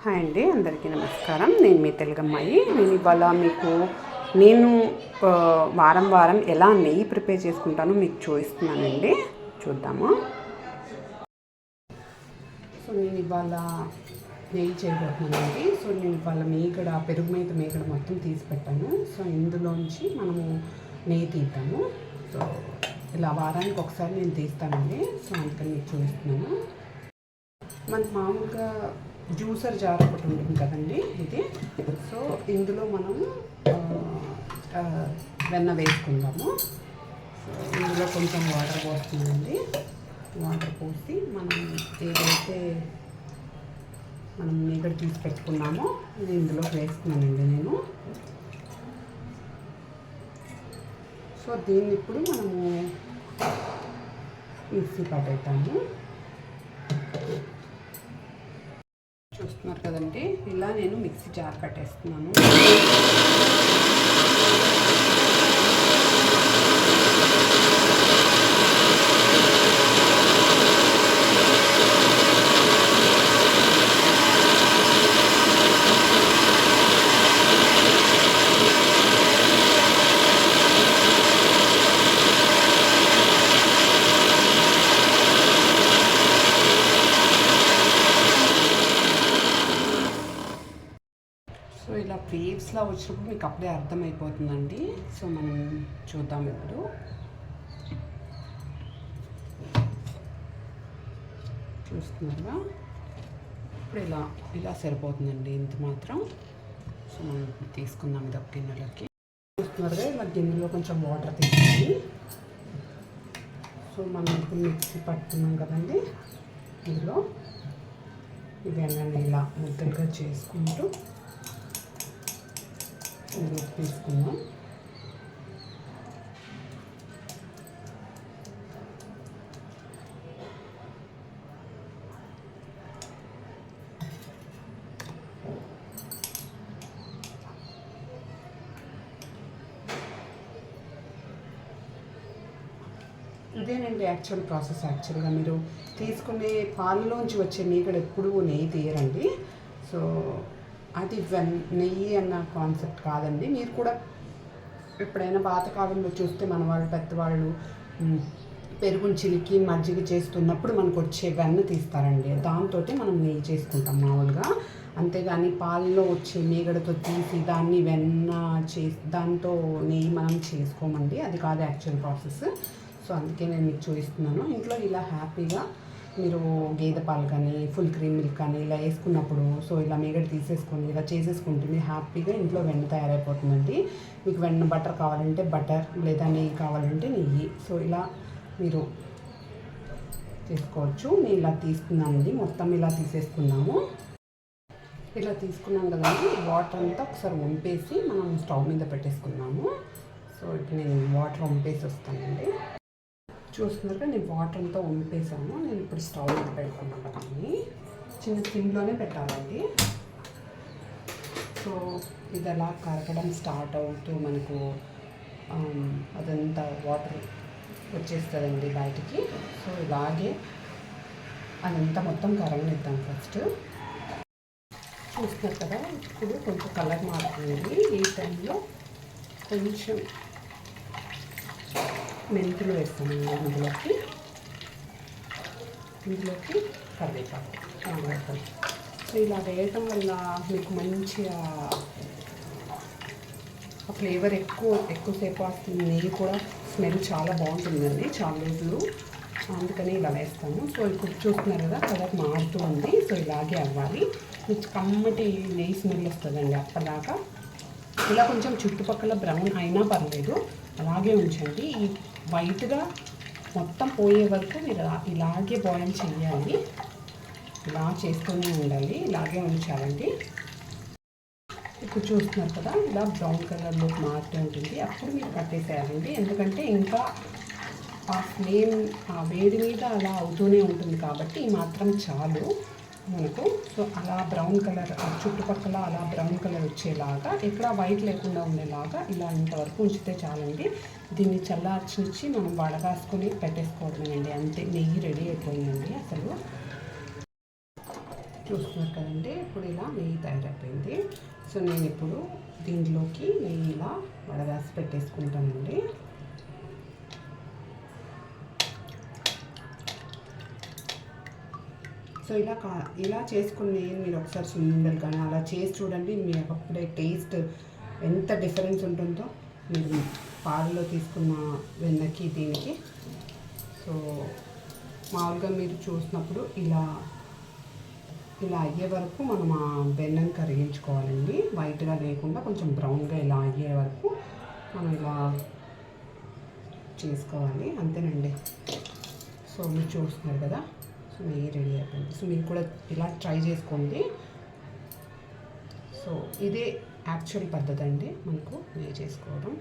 Hi అండి, అందరికీ నమస్కారం. నేను మీ తెలుగమ్మాయి. నేను ఇవాళ మీకు వారం వారం ఎలా నెయ్యి ప్రిపేర్ చేసుకుంటానో మీకు చూపిస్తున్నానండి. చూద్దాము. సో నేను ఇవాళ నెయ్యి చేయబోతున్నానండి. సో నేను ఇవాళ పెరుగు మేకడ మొత్తం తీసి పెట్టాను. సో ఇందులోంచి మనము నెయ్యి తీద్దాము. సో ఇలా వారానికి ఒకసారి నేను తీస్తానండి. సో అందుకని మీకు చూపిస్తున్నాను. మనకు మామూలుగా జ్యూసర్ జార్ ఒకటి ఉంటుంది కదండి, ఇది. సో ఇందులో మనము వెన్న వేసుకుందాము. సో ఇందులో కొంచెం వాటర్ పోస్తుందండి. వాటర్ పోసి మనం ఏదైతే మనం మీగడ తీసి పెట్టుకున్నామో ఇది ఇందులో వేస్తున్నానండి నేను. సో దీన్ని ఇప్పుడు మనము మిక్సీ పట్టేద్దాము. చూస్తున్నారు కదండి, ఇలా నేను మిక్సీ జార్ కట్టేస్తున్నాను. సో ఇలా వేవ్స్లా వచ్చినప్పుడు మీకు అప్పుడే అర్థమైపోతుందండి. సో మనం చూద్దాం ఇప్పుడు. చూస్తున్నారా, ఇప్పుడు ఇలా సరిపోతుందండి, ఇంత మాత్రం. సో మనం తీసుకుందాం ఇది ఒక గిన్నెలకి. చూస్తున్నారుగా, ఇలా గిన్నెలో కొంచెం వాటర్ తీసుకొని సో మనం ఇప్పుడు మిక్సీ పట్టుకున్నాం కదండి, ఇందులో ఇవన్నీ ఇలా ముద్దలుగా చేసుకుంటూ తీసుకుందాం. ఇదేనండి యాక్చువల్ ప్రాసెస్. యాక్చువల్గా మీరు తీసుకునే పాలలోంచి వచ్చే మీగడ ఎప్పుడూ నెయ్యి తీయరండి. సో అది నెయ్యి అన్న కాన్సెప్ట్ కాదండి. మీరు కూడా ఎప్పుడైనా పాతకాలంలో చూస్తే మన వాళ్ళు పెద్దవాళ్ళు పెరుగుని చిలికి మజ్జిగ చేస్తున్నప్పుడు మనకు వచ్చే వెన్న తీస్తారండి. దాంతో మనం నెయ్యి చేసుకుంటాం మామూలుగా. అంతేగాని పాలలో వచ్చే మీగడతో తీసి దాన్ని వెన్న దాంతో నెయ్యి మనం చేసుకోమండి. అది కాదు యాక్చువల్ ప్రాసెస్. సో అందుకే నేను మీకు చూపిస్తున్నాను. ఇంట్లో ఇలా హ్యాపీగా మీరు గేదె పాలు కానీ ఫుల్ క్రీమ్ మిల్క్ కానీ ఇలా వేసుకున్నప్పుడు సో ఇలా మీగడ తీసేసుకొని ఇలా చేసేసుకుంటుంది హ్యాపీగా ఇంట్లో వెన్న తయారైపోతుందండి. మీకు వెన్న బటర్ కావాలంటే బటర్, లేదా నెయ్యి కావాలంటే నెయ్యి. సో ఇలా మీరు చేసుకోవచ్చు. నేను ఇలా తీసుకున్నానండి, మొత్తం ఇలా తీసేసుకున్నాము. ఇలా తీసుకున్నాం కదండి, వాటర్ అంతా ఒకసారి వంపేసి మనం స్టవ్ మీద పెట్టేసుకున్నాము. సో ఇప్పుడు నేను వాటర్ వంపేసి వస్తానండి. చూస్తున్నారుగా, నేను వాటర్ అంతా వంపేసాను. నేను ఇప్పుడు స్టవ్ మీద పెట్టుకున్నాను. కానీ చిన్న సిమ్లోనే పెట్టాలండి. సో ఇది అలా కరగడం స్టార్ట్ అవుతూ మనకు అదంతా వాటర్ వచ్చేస్తుందండి బయటికి. సో ఇలాగే అదంతా మొత్తం కరగనిద్దాం ఫస్ట్. చూస్తున్నారు కదా, ఇప్పుడు కొంచెం కలర్ మారుతుంది. ఈ టైంలో కొంచెం మెంతులు వేస్తామండి ఇందులోకి కరివేపాకు. సో ఇలా వేయటం వల్ల మీకు మంచిగా ఆ ఫ్లేవర్ ఎక్కువసేపు వస్తుంది. నెయ్యి కూడా స్మెల్ చాలా బాగుంటుందండి చాలా రోజులు. అందుకని ఇలా వేస్తాను. సో ఇప్పుడు చూస్తున్నారు కదా, కలర్ మారుతూ ఉంది. సో ఇలాగే అవ్వాలి. మీకు కమ్మటి నెయ్యి స్మెల్ వస్తుందండి అప్పటిదాకా. ఇలా కొంచెం చుట్టుపక్కల బ్రౌన్ అయినా పర్లేదు, అలాగే ఉంచండి. ఈ వైట్గా మొత్తం పోయే వరకు మీరు ఇలాగే బాయిల్ చేయాలి. ఇలా చేస్తూనే ఉండాలి, ఇలాగే ఉంచాలండి. ఇప్పుడు చూస్తున్నారు కదా, ఇలా బ్రౌన్ కలర్లోకి మారుతూ ఉంటుంది. అప్పుడు మీరు కట్టేసేయాలండి. ఎందుకంటే ఇంకా ఆ ఫ్లేమ్ ఆ వేడి మీద అలా అవుతూనే ఉంటుంది కాబట్టి ఈ మాత్రం చాలు మనకు. సో అలా బ్రౌన్ కలర్ చుట్టుపక్కల అలా బ్రౌన్ కలర్ వచ్చేలాగా, ఎక్కడ వైట్ లేకుండా ఉండేలాగా ఇలా ఇంతవరకు ఉంచితే చాలండి. దీన్ని చల్లార్చినిచ్చి మనం వడగాసుకొని పెట్టేసుకోవడమేనండి. అంతే, నెయ్యి రెడీ అయిపోయిందండి. అసలు చూస్తున్నారు కదండి, ఇప్పుడు ఇలా నెయ్యి తయారైపోయింది. సో నేను ఇప్పుడు దీంట్లోకి నెయ్యి ఇలా వడగాసి పెట్టేసుకుంటానండి. సో ఇలా చేసుకుని మీరు ఒకసారి సున్నుండలు కానీ అలా చేసి చూడండి. మీరు అప్పుడే టేస్ట్ ఎంత డిఫరెన్స్ ఉంటుందో మీరు పాలలో తీసుకున్న వెన్నకి దీనికి. సో మామూలుగా మీరు చూసినప్పుడు ఇలా అయ్యే వరకు మనం ఆ వెన్నని కరిగించుకోవాలండి. వైట్గా లేకుండా కొంచెం బ్రౌన్గా ఇలా అయ్యే వరకు మనం ఇలా చేసుకోవాలి, అంతేనండి. సో మీరు చూస్తున్నారు కదా, సో నెయ్యి రెడీ అయిపోయింది. సో మీరు కూడా ఇలా ట్రై చేసుకోండి. సో ఇదే యాక్చువల్ పద్ధతి అండి మనకు నెయ్యి చేసుకోవడం.